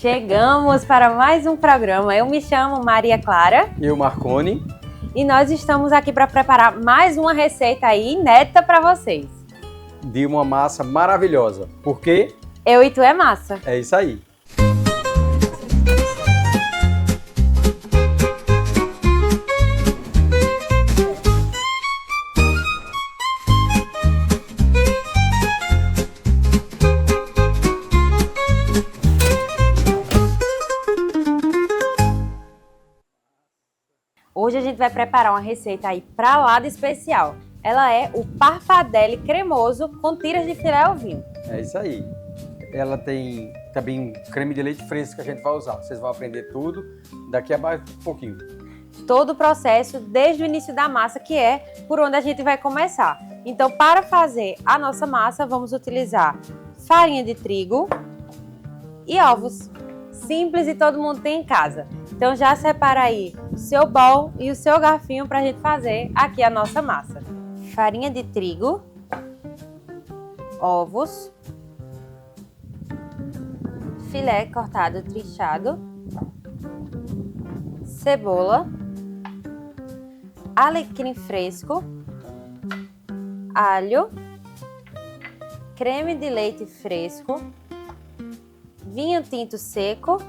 Chegamos para mais um programa. Eu me chamo Maria Clara. E o Marconi. E nós estamos aqui para preparar mais uma receita aí inédita para vocês. De uma massa maravilhosa. Porque eu e tu é massa. É isso aí. Hoje a gente vai preparar uma receita aí pra lá de especial. Ela é o parpadelle cremoso com tiras de filé ovinho. É isso aí. Ela tem também creme de leite fresco que a gente vai usar. Vocês vão aprender tudo daqui a mais um pouquinho. Todo o processo desde o início da massa, que é por onde a gente vai começar. Então, para fazer a nossa massa, vamos utilizar farinha de trigo e ovos. Simples e todo mundo tem em casa. Então já separa aí o seu bowl e o seu garfinho para a gente fazer aqui a nossa massa. Farinha de trigo, ovos, filé cortado trinchado, cebola, alecrim fresco, alho, creme de leite fresco, vinho tinto seco,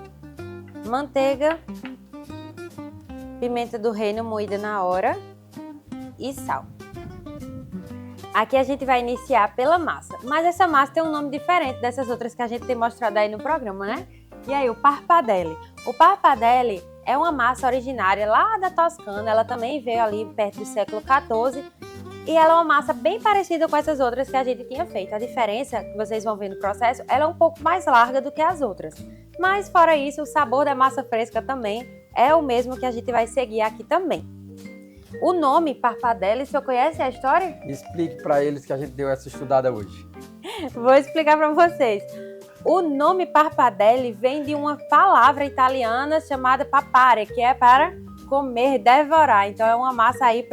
manteiga, pimenta do reino moída na hora e sal. Aqui a gente vai iniciar pela massa, mas essa massa tem um nome diferente dessas outras que a gente tem mostrado aí no programa, né? E aí, o parpadelle. O parpadelle é uma massa originária lá da Toscana, ela também veio ali perto do século XIV, e ela é uma massa bem parecida com essas outras que a gente tinha feito. A diferença, que vocês vão ver no processo, ela é um pouco mais larga do que as outras. Mas fora isso, o sabor da massa fresca também é o mesmo que a gente vai seguir aqui também. O nome parpadelle, o senhor conhece a história? Explique para eles que a gente deu essa estudada hoje. Vou explicar para vocês. O nome parpadelle vem de uma palavra italiana chamada papare, que é para comer, devorar. Então é uma massa aí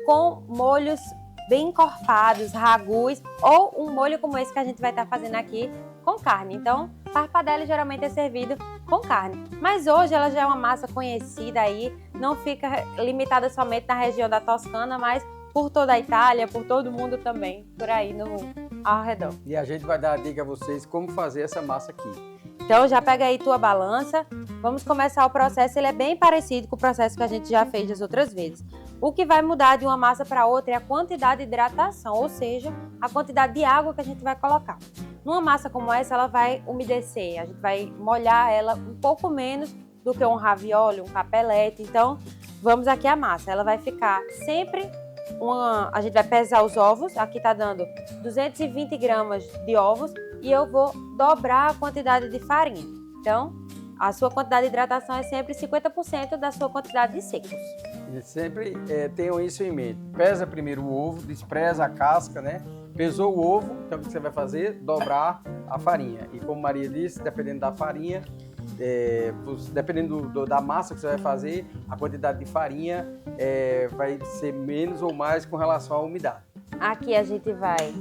com molhos bem encorpados, ragus, ou um molho como esse que a gente vai estar fazendo aqui com carne. Então, parpadelle geralmente é servido com carne. Mas hoje ela já é uma massa conhecida aí, não fica limitada somente na região da Toscana, mas por toda a Itália, por todo mundo também, por aí ao redor. E a gente vai dar a dica a vocês como fazer essa massa aqui. Então já pega aí tua balança, vamos começar o processo. Ele é bem parecido com o processo que a gente já fez das outras vezes. O que vai mudar de uma massa para outra é a quantidade de hidratação, ou seja, a quantidade de água que a gente vai colocar. Numa massa como essa, ela vai umedecer, a gente vai molhar ela um pouco menos do que um ravioli, um capelete. Então, vamos aqui a massa, ela vai ficar sempre a gente vai pesar os ovos, aqui tá dando 220 gramas de ovos e eu vou dobrar a quantidade de farinha. Então, a sua quantidade de hidratação é sempre 50% da sua quantidade de secos. E sempre tenham isso em mente. Pesa primeiro o ovo, despreza a casca, né? Pesou o ovo, então o que você vai fazer? Dobrar a farinha. E como Maria disse, dependendo da farinha, dependendo da massa que você vai fazer, a quantidade de farinha vai ser menos ou mais com relação à umidade. Aqui a gente vai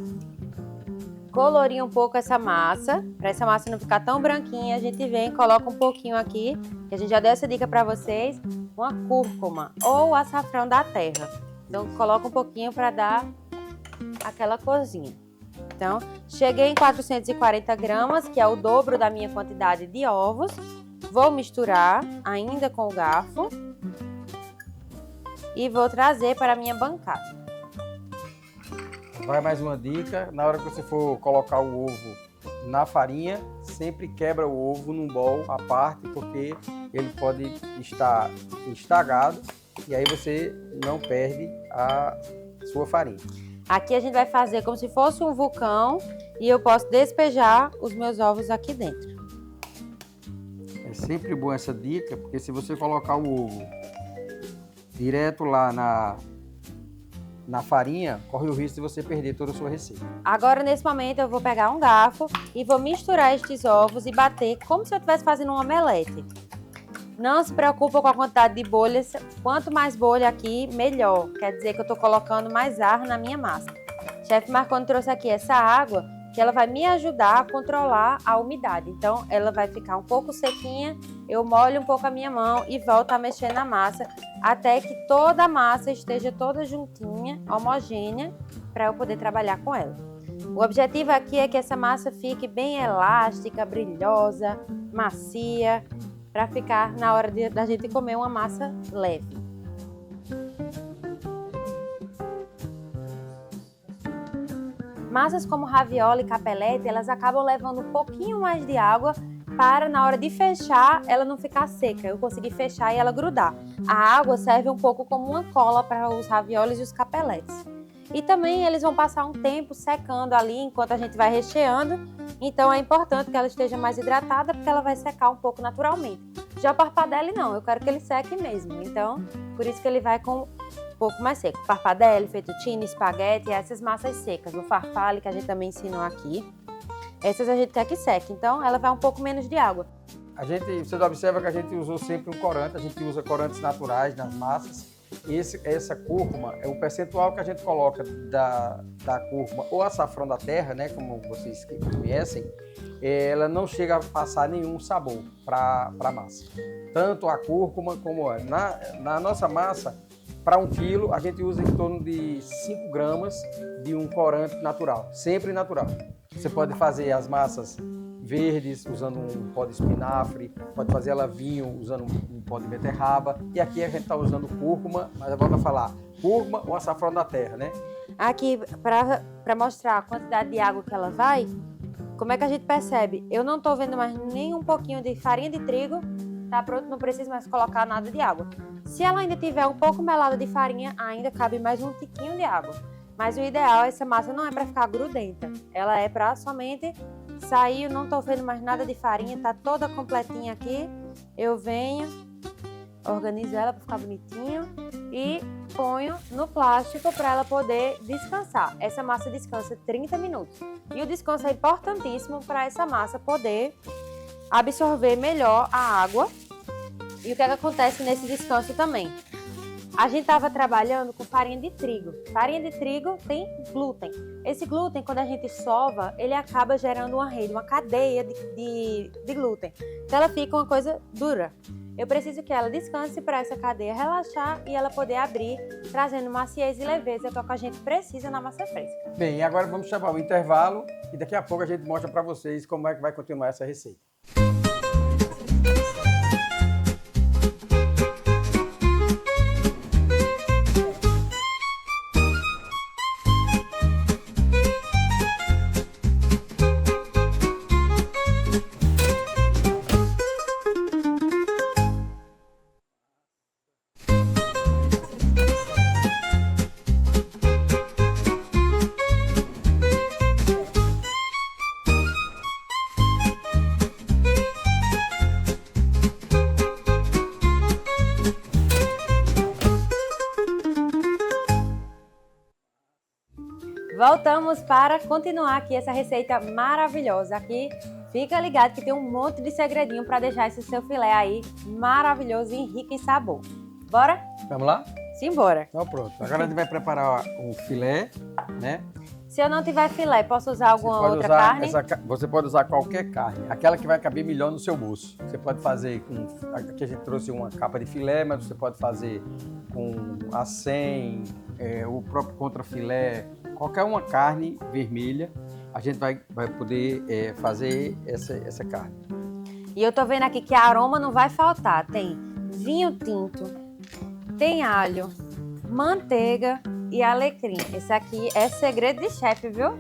colorir um pouco essa massa, para essa massa não ficar tão branquinha, a gente vem e coloca um pouquinho aqui, que a gente já deu essa dica para vocês, uma cúrcuma ou açafrão da terra. Então coloca um pouquinho para dar aquela corzinha. Então, cheguei em 440 gramas, que é o dobro da minha quantidade de ovos. Vou misturar ainda com o garfo e vou trazer para a minha bancada. Vai mais uma dica, na hora que você for colocar o ovo na farinha, sempre quebra o ovo num bowl à parte, porque ele pode estar estagado e aí você não perde a sua farinha. Aqui a gente vai fazer como se fosse um vulcão e eu posso despejar os meus ovos aqui dentro. É sempre bom essa dica, porque se você colocar o ovo direto lá na farinha, corre o risco de você perder toda a sua receita. Agora, nesse momento, eu vou pegar um garfo e vou misturar estes ovos e bater como se eu estivesse fazendo um omelete. Não se preocupa com a quantidade de bolhas, quanto mais bolha aqui, melhor. Quer dizer que eu estou colocando mais ar na minha massa. Chefe Marconi trouxe aqui essa água, que ela vai me ajudar a controlar a umidade. Então, ela vai ficar um pouco sequinha, eu molho um pouco a minha mão e volto a mexer na massa, até que toda a massa esteja toda juntinha, homogênea, para eu poder trabalhar com ela. O objetivo aqui é que essa massa fique bem elástica, brilhosa, macia, para ficar na hora da gente comer uma massa leve. Massas como ravioli e capelete, elas acabam levando um pouquinho mais de água para, na hora de fechar, ela não ficar seca. Eu consegui fechar e ela grudar. A água serve um pouco como uma cola para os raviolis e os capeletes. E também eles vão passar um tempo secando ali enquanto a gente vai recheando. Então é importante que ela esteja mais hidratada porque ela vai secar um pouco naturalmente. Já o parpadelle não, eu quero que ele seque mesmo. Então, por isso que ele vai com um pouco mais seco. Parpadelle, fettuccine, espaguete, essas massas secas. O farfalle, que a gente também ensinou aqui. Essas a gente quer que seque, então ela vai um pouco menos de água. Você observa que a gente usou sempre um corante, a gente usa corantes naturais nas massas. Essa cúrcuma é o percentual que a gente coloca da cúrcuma ou açafrão da terra, né, como vocês conhecem, ela não chega a passar nenhum sabor para a massa. Tanto a cúrcuma como na nossa massa, para 1 quilo, a gente usa em torno de 5 gramas de um corante natural, sempre natural. Você pode fazer as massas verdes usando um pó de espinafre, pode fazer ela vinho usando um pó de beterraba. E aqui a gente está usando cúrcuma, mas eu volto a falar, cúrcuma ou açafrão da terra, né? Aqui, para mostrar a quantidade de água que ela vai, como é que a gente percebe? Eu não estou vendo mais nem um pouquinho de farinha de trigo, tá pronto, não preciso mais colocar nada de água. Se ela ainda tiver um pouco melada de farinha, ainda cabe mais um tiquinho de água. Mas o ideal, essa massa não é para ficar grudenta, ela é para somente sair. Eu não estou vendo mais nada de farinha, tá toda completinha aqui. Eu venho, organizo ela para ficar bonitinho e ponho no plástico para ela poder descansar. Essa massa descansa 30 minutos. E o descanso é importantíssimo para essa massa poder absorver melhor a água. E o que é que acontece nesse descanso também? A gente estava trabalhando com farinha de trigo. Farinha de trigo tem glúten. Esse glúten, quando a gente sova, ele acaba gerando uma rede, uma cadeia de glúten. Então ela fica uma coisa dura. Eu preciso que ela descanse para essa cadeia relaxar e ela poder abrir, trazendo maciez e leveza, que é o que a gente precisa na massa fresca. Bem, agora vamos chamar o intervalo e daqui a pouco a gente mostra para vocês como é que vai continuar essa receita. Voltamos para continuar aqui essa receita maravilhosa. Aqui, fica ligado que tem um monte de segredinho para deixar esse seu filé aí maravilhoso e rico em sabor. Bora? Vamos lá? Simbora. Então pronto. Agora a gente vai preparar o filé, né? Se eu não tiver filé, posso usar alguma outra carne? Você pode usar qualquer carne, aquela que vai caber melhor no seu bolso. Você pode fazer com... Aqui a gente trouxe uma capa de filé, mas você pode fazer com acém, o próprio contrafilé, qualquer uma carne vermelha, a gente vai poder fazer essa carne. E eu tô vendo aqui que aroma não vai faltar. Tem vinho tinto, tem alho, manteiga e alecrim. Esse aqui é segredo de chefe, viu?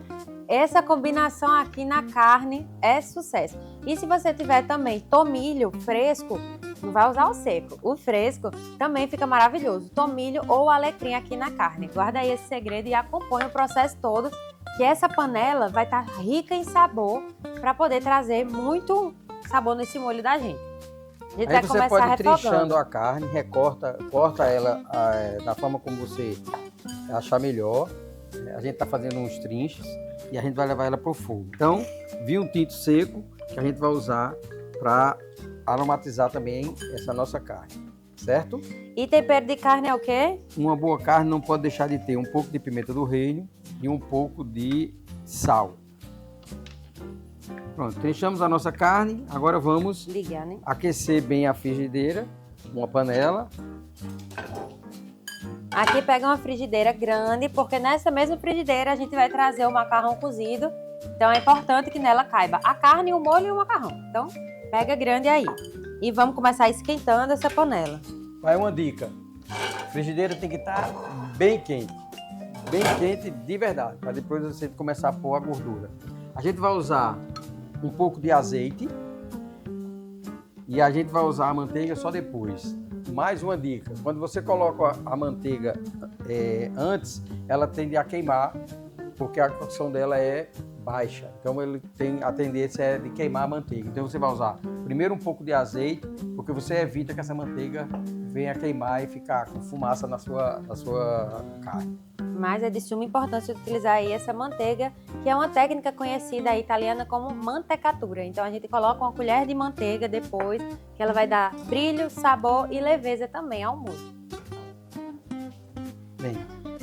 Essa combinação aqui na carne é sucesso. E se você tiver também tomilho fresco, não vai usar o seco. O fresco também fica maravilhoso. Tomilho ou alecrim aqui na carne. Guarda aí esse segredo e acompanha o processo todo, que essa panela vai estar rica em sabor para poder trazer muito sabor nesse molho da gente. A gente aí vai você começar pode ir refogando. trinchando a carne, corta ela da forma como você achar melhor. A gente está fazendo uns trinches e a gente vai levar ela para o fogo. Então, vinho tinto seco que a gente vai usar para aromatizar também essa nossa carne, certo? E tempero de carne é o quê? Uma boa carne não pode deixar de ter um pouco de pimenta do reino e um pouco de sal. Pronto, trinchamos a nossa carne. Agora vamos Ligar, né? aquecer bem a frigideira, uma panela. Aqui pega uma frigideira grande, porque nessa mesma frigideira a gente vai trazer o macarrão cozido. Então é importante que nela caiba a carne, o molho e o macarrão. Então pega grande aí. E vamos começar esquentando essa panela. Vai uma dica. A frigideira tem que estar bem quente. Bem quente de verdade, para depois você começar a pôr a gordura. A gente vai usar um pouco de azeite e a gente vai usar a manteiga só depois. Mais uma dica, quando você coloca a manteiga antes, ela tende a queimar, porque a cocção dela é baixa. Então ele tem a tendência de queimar a manteiga. Então você vai usar primeiro um pouco de azeite, porque você evita que essa manteiga venha queimar e ficar com fumaça na sua carne. Mas é de suma importância utilizar aí essa manteiga, que é uma técnica conhecida aí, italiana como mantecatura. Então a gente coloca uma colher de manteiga depois, que ela vai dar brilho, sabor e leveza também ao molho. Bem,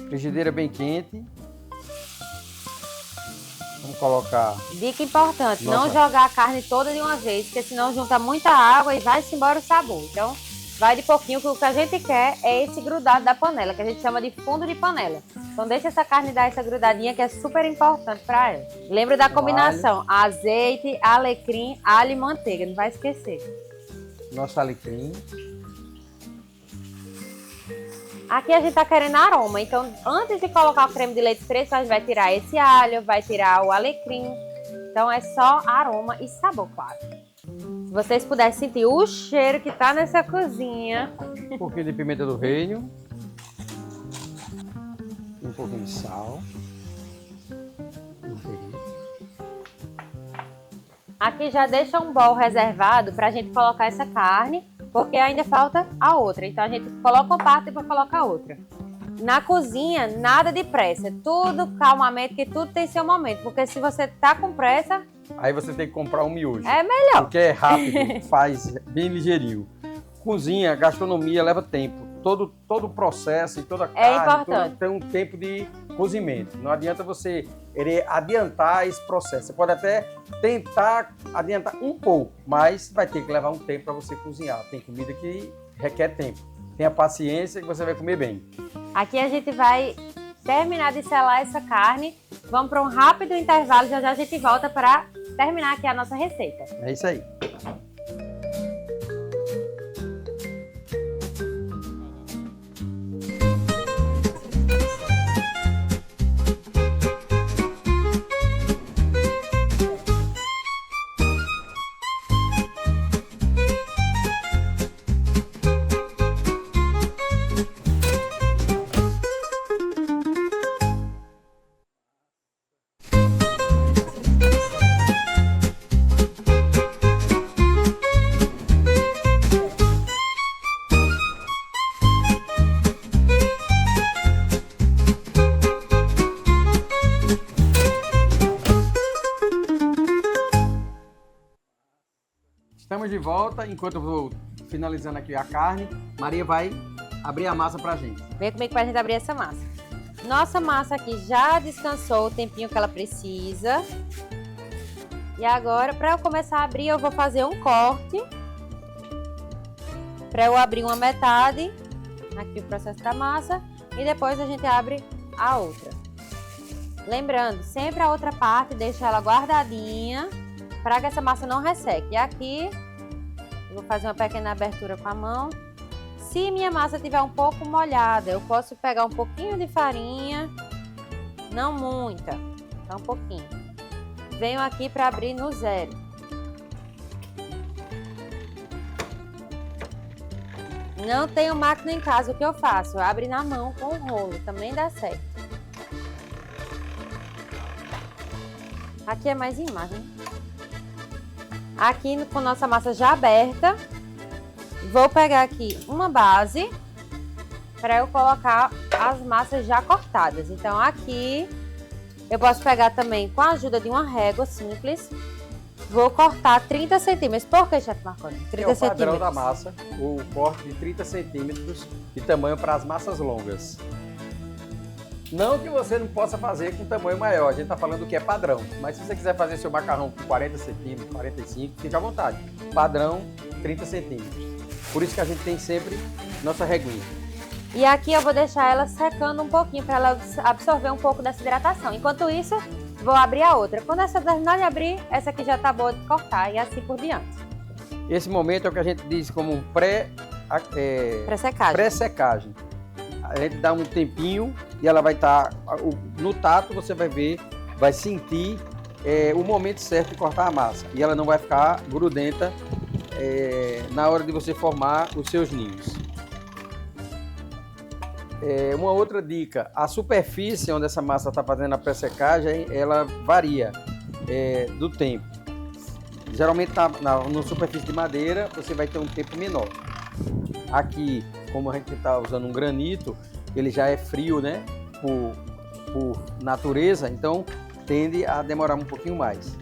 frigideira bem quente. Vamos colocar... Dica importante, não jogar a carne toda de uma vez, porque senão junta muita água e vai-se embora o sabor. Então vai de pouquinho, que o que a gente quer é esse grudado da panela, que a gente chama de fundo de panela. Então deixa essa carne dar essa grudadinha, que é super importante para ela. Lembra da combinação, azeite, alecrim, alho e manteiga, não vai esquecer. Nosso alecrim. Aqui a gente tá querendo aroma, então antes de colocar o creme de leite fresco, a gente vai tirar esse alho, vai tirar o alecrim. Então é só aroma e sabor, claro. Se vocês puderem sentir o cheiro que tá nessa cozinha. Um pouquinho de pimenta do reino. Um pouquinho de sal. Aqui já deixa um bowl reservado pra gente colocar essa carne, porque ainda falta a outra. Então a gente coloca uma parte e depois coloca a outra. Na cozinha, nada de pressa. Tudo calmamente, que tudo tem seu momento. Porque se você tá com pressa... Aí você tem que comprar um miojo. É melhor. Porque é rápido, faz bem ligeirinho. Cozinha, gastronomia leva tempo. Todo o processo e toda a carne importante. Tem um tempo de cozimento. Não adianta você querer adiantar esse processo. Você pode até tentar adiantar um pouco, mas vai ter que levar um tempo para você cozinhar. Tem comida que requer tempo. Tenha paciência que você vai comer bem. Aqui a gente vai terminar de selar essa carne. Vamos para um rápido intervalo, já a gente volta para terminar aqui a nossa receita. É isso aí. Estamos de volta. Enquanto eu vou finalizando aqui a carne, Maria vai abrir a massa pra gente. Vem comigo pra gente abrir essa massa. Nossa massa aqui já descansou o tempinho que ela precisa. E agora, para eu começar a abrir, eu vou fazer um corte. Para eu abrir uma metade, aqui o processo da massa, e depois a gente abre a outra. Lembrando, sempre a outra parte, deixa ela guardadinha, para que essa massa não resseque. E aqui, eu vou fazer uma pequena abertura com a mão. Se minha massa estiver um pouco molhada, eu posso pegar um pouquinho de farinha, não muita, só um pouquinho. Venho aqui para abrir no zero. Não tenho máquina em casa, o que eu faço? Eu abro na mão com o rolo, também dá certo. Aqui é mais imagem. Aqui com nossa massa já aberta, vou pegar aqui uma base para eu colocar as massas já cortadas. Então aqui eu posso pegar também com a ajuda de uma régua simples. Vou cortar 30 centímetros. Por que, chefe Marconi? 30 é o padrão centímetros. da massa, o corte de 30 centímetros de tamanho para as massas longas. Não que você não possa fazer com tamanho maior, a gente está falando que é padrão. Mas se você quiser fazer seu macarrão com 40 centímetros, 45, fica à vontade. Padrão, 30 centímetros. Por isso que a gente tem sempre nossa reguinha. E aqui eu vou deixar ela secando um pouquinho para ela absorver um pouco dessa hidratação. Enquanto isso, vou abrir a outra. Quando essa terminar de abrir, essa aqui já tá boa de cortar e assim por diante. Esse momento é o que a gente diz como um Pré-secagem. pré-secagem. A gente dá um tempinho e ela vai estar... no tato você vai ver, vai sentir o momento certo de cortar a massa. E ela não vai ficar grudenta na hora de você formar os seus ninhos. Uma outra dica, a superfície onde essa massa está fazendo a pré-secagem, ela varia do tempo. Geralmente na superfície de madeira você vai ter um tempo menor. Aqui, como a gente está usando um granito, ele já é frio, né? Por natureza, então tende a demorar um pouquinho mais.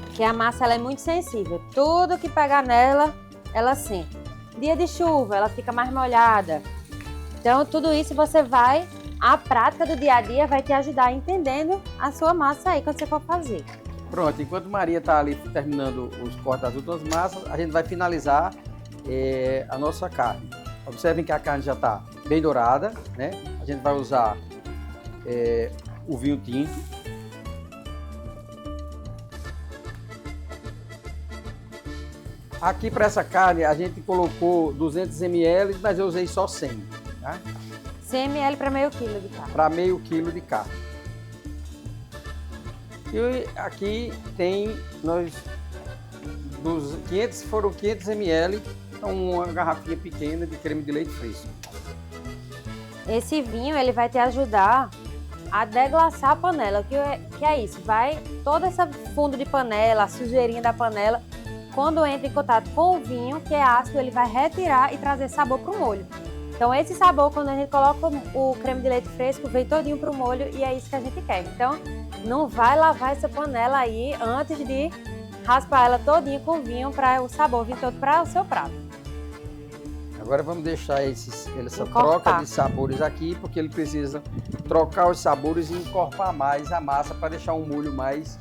Porque a massa ela é muito sensível. Tudo que pegar nela, ela sente. Dia de chuva, ela fica mais molhada. Então, tudo isso a prática do dia a dia vai te ajudar entendendo a sua massa aí quando você for fazer. Pronto, enquanto Maria está ali terminando os cortes das outras massas, a gente vai finalizar a nossa carne. Observem que a carne já está bem dourada, né? A gente vai usar o vinho tinto. Aqui para essa carne a gente colocou 200 ml, mas eu usei só 100. Tá? 100 ml para meio quilo de carne. Para meio quilo de carne. E aqui tem foram 500 ml, então uma garrafinha pequena de creme de leite fresco. Esse vinho ele vai te ajudar a deglaçar a panela. Que é isso? Todo esse fundo de panela, a sujeirinha da panela, quando entra em contato com o vinho, que é ácido, ele vai retirar e trazer sabor para o molho. Então esse sabor, quando a gente coloca o creme de leite fresco, vem todinho para o molho e é isso que a gente quer. Então não vai lavar essa panela aí antes de raspar ela todinho com vinho para o sabor vir todo para o seu prato. Agora vamos deixar essa troca de sabores aqui, porque ele precisa trocar os sabores e encorpar mais a massa para deixar um molho mais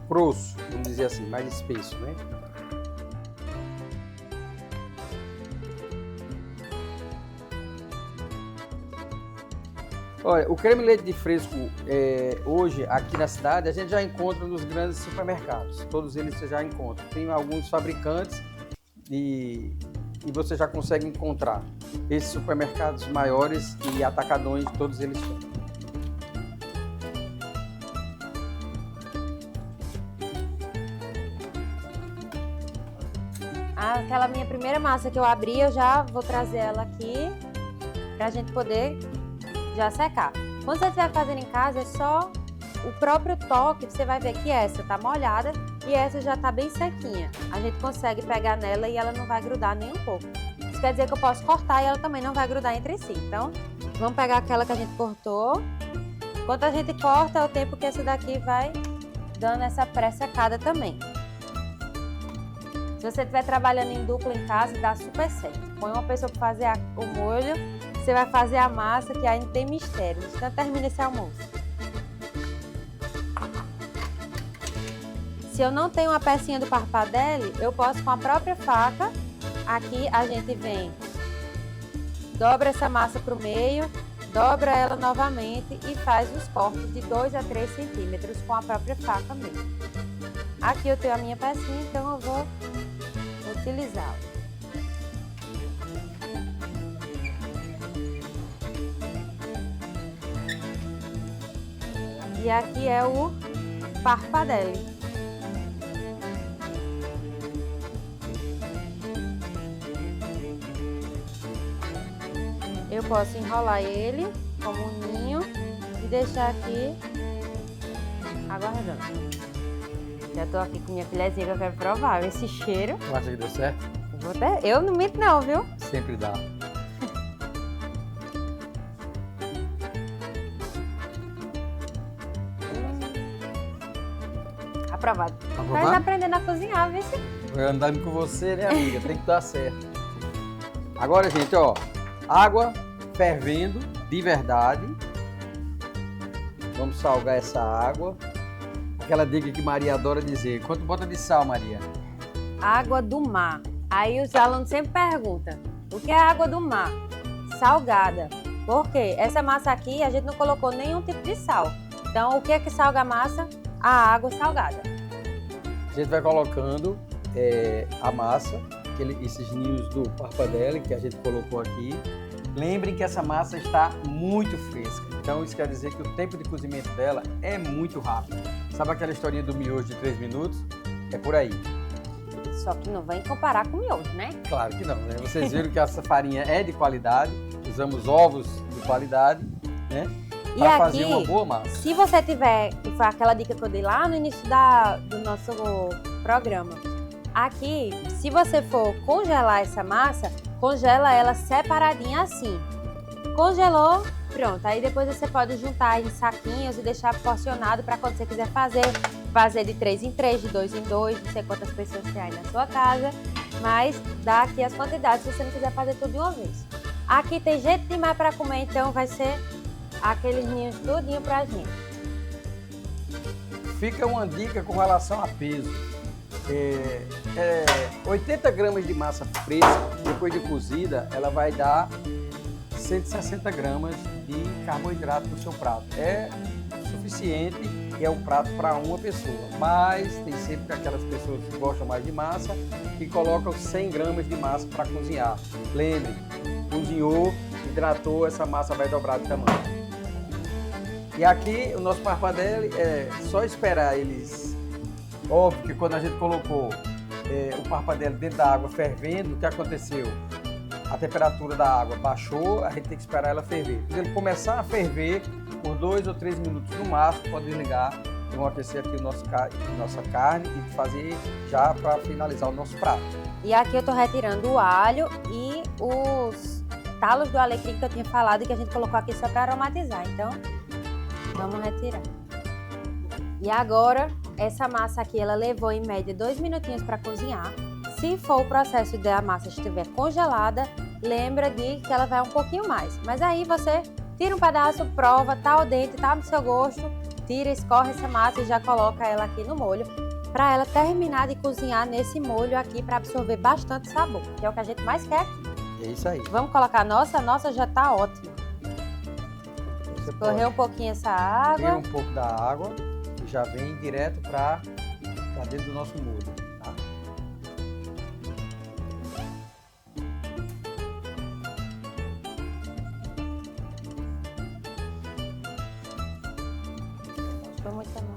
grosso, vamos dizer assim, mais espesso, né? Olha, o creme de leite de fresco, hoje, aqui na cidade, a gente já encontra nos grandes supermercados. Todos eles você já encontra. Tem alguns fabricantes e você já consegue encontrar. Esses supermercados maiores e atacadões, todos eles têm. Aquela minha primeira massa que eu abri, eu já vou trazer ela aqui pra gente poder já secar. Quando você estiver fazendo em casa, é só o próprio toque, você vai ver que essa tá molhada e essa já tá bem sequinha. A gente consegue pegar nela e ela não vai grudar nem um pouco. Isso quer dizer que eu posso cortar e ela também não vai grudar entre si. Então, vamos pegar aquela que a gente cortou. Enquanto a gente corta, é o tempo que essa daqui vai dando essa pré-secada também. Se você estiver trabalhando em dupla em casa, dá super certo. Põe uma pessoa para fazer o molho, você vai fazer a massa, que aí não tem mistério. Então termina esse almoço. Se eu não tenho uma pecinha do Parpadelli, eu posso com a própria faca. Aqui a gente vem, dobra essa massa para o meio, dobra ela novamente e faz os cortes de 2 a 3 centímetros com a própria faca mesmo. Aqui eu tenho a minha pecinha, então eu vou utilizá-la. E aqui é o Parpadelli. Eu posso enrolar ele como um ninho e deixar aqui aguardando. Já tô aqui com minha filhazinha que eu quero provar esse cheiro. Tu acha que deu certo? Eu não minto não, viu? Sempre dá. Aprovado. Aprovado? Tá aprendendo a cozinhar, viu? Eu andando com você, né, amiga? Tem que dar certo. Agora, gente, ó, água fervendo de verdade. Vamos salgar essa água. Aquela dica que Maria adora dizer. Quanto bota de sal, Maria? Água do mar. Aí os alunos sempre perguntam, o que é água do mar? Salgada. Por quê? Essa massa aqui a gente não colocou nenhum tipo de sal. Então, o que é que salga a massa? A água salgada. A gente vai colocando a massa, esses ninhos do Parpadelle que a gente colocou aqui. Lembrem que essa massa está muito fresca. Então, isso quer dizer que o tempo de cozimento dela é muito rápido. Sabe aquela historinha do miojo de 3 minutos? É por aí. Só que não vem comparar com miojo, né? Claro que não, né? Vocês viram que essa farinha é de qualidade, usamos ovos de qualidade, né? Para fazer uma boa massa. Se você tiver, que foi aquela dica que eu dei lá no início do nosso programa, aqui, se você for congelar essa massa, congela ela separadinha assim. Congelou, pronto. Aí depois você pode juntar em saquinhos e deixar porcionado para quando você quiser fazer de 3 em 3, de 2 em 2, não sei quantas pessoas tem aí na sua casa, mas dá aqui as quantidades se você não quiser fazer tudo de uma vez. Aqui tem gente demais para comer, então vai ser aqueles ninhos tudinho pra gente. Fica uma dica com relação a peso. 80 gramas de massa fresca, depois de cozida, ela vai dar 160 gramas de carboidrato no seu prato. É suficiente e é um prato para uma pessoa, mas tem sempre aquelas pessoas que gostam mais de massa e colocam 100 gramas de massa para cozinhar. Lembre, cozinhou, hidratou, essa massa vai dobrar de tamanho. E aqui o nosso Parpadelle é só esperar eles. Óbvio que quando a gente colocou o Parpadelle dentro da água fervendo, o que aconteceu? A temperatura da água baixou, a gente tem que esperar ela ferver. Quando ele começar a ferver, por 2 ou 3 minutos no máximo, pode desligar e vão aquecer aqui nossa carne e fazer já para finalizar o nosso prato. E aqui eu tô retirando o alho e os talos do alecrim que eu tinha falado e que a gente colocou aqui só para aromatizar. Então, vamos retirar. E agora, essa massa aqui, ela levou em média 2 minutinhos para cozinhar. Se for o processo da massa estiver congelada, lembra de que ela vai um pouquinho mais. Mas aí você tira um pedaço, prova, tá ao dente, tá no seu gosto, tira, escorre essa massa e já coloca ela aqui no molho, para ela terminar de cozinhar nesse molho aqui para absorver bastante sabor, que é o que a gente mais quer aqui. É isso aí. Vamos colocar a nossa já tá ótima. Escorrer um pouquinho essa água. Tira um pouco da água e já vem direto para dentro do nosso molho. Tá? Foi muito bom.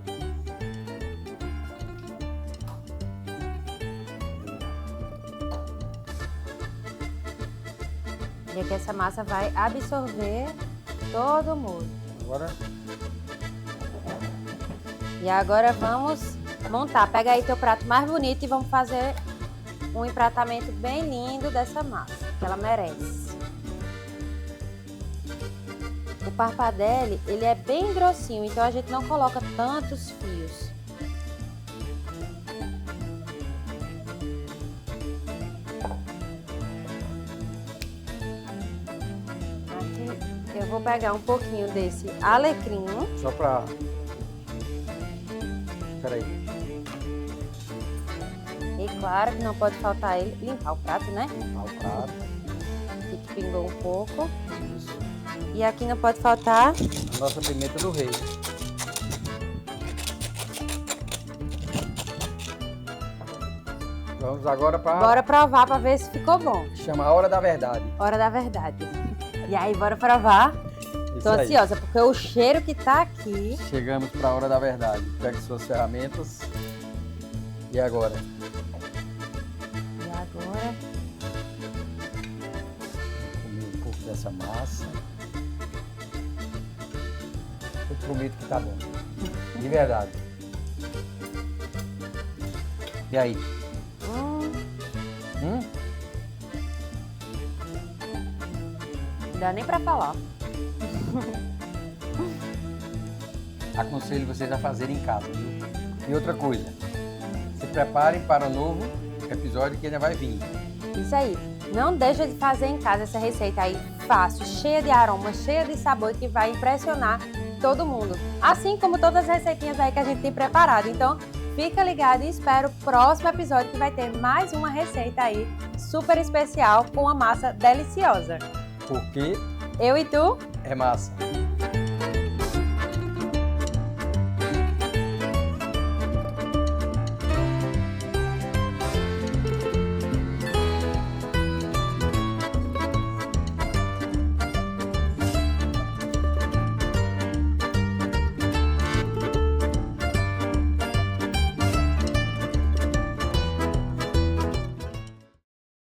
E aqui essa massa vai absorver todo o molho. E agora vamos montar. Pega aí teu prato mais bonito e vamos fazer um empratamento bem lindo dessa massa, que ela merece. O Parpadelle, ele é bem grossinho, então a gente não coloca tantos fios. Aqui eu vou pegar um pouquinho desse alecrim. Só para... Peraí. E claro que não pode faltar ele, limpar o prato, né? Limpar o prato. Aqui que pingou um pouco. Isso. E aqui não pode faltar a nossa pimenta do rei. Vamos agora para... Bora provar para ver se ficou bom. Chama a hora da verdade. Hora da verdade. E aí, bora provar. Tô ansiosa, porque o cheiro que tá aqui... Chegamos para a hora da verdade. Pegue suas ferramentas. E agora? E agora? Vou comer um pouco dessa massa. Eu prometo que tá bom. De verdade. E aí? Não dá nem pra falar. Aconselho vocês a fazerem em casa, viu? E outra coisa, se preparem para o novo episódio que ainda vai vir. Isso aí. Não deixa de fazer em casa essa receita aí fácil, cheia de aroma, cheia de sabor, que vai impressionar todo mundo. Assim como todas as receitinhas aí que a gente tem preparado. Então, fica ligado e espera o próximo episódio, que vai ter mais uma receita aí super especial com uma massa deliciosa. Porque Eu e tu é massa.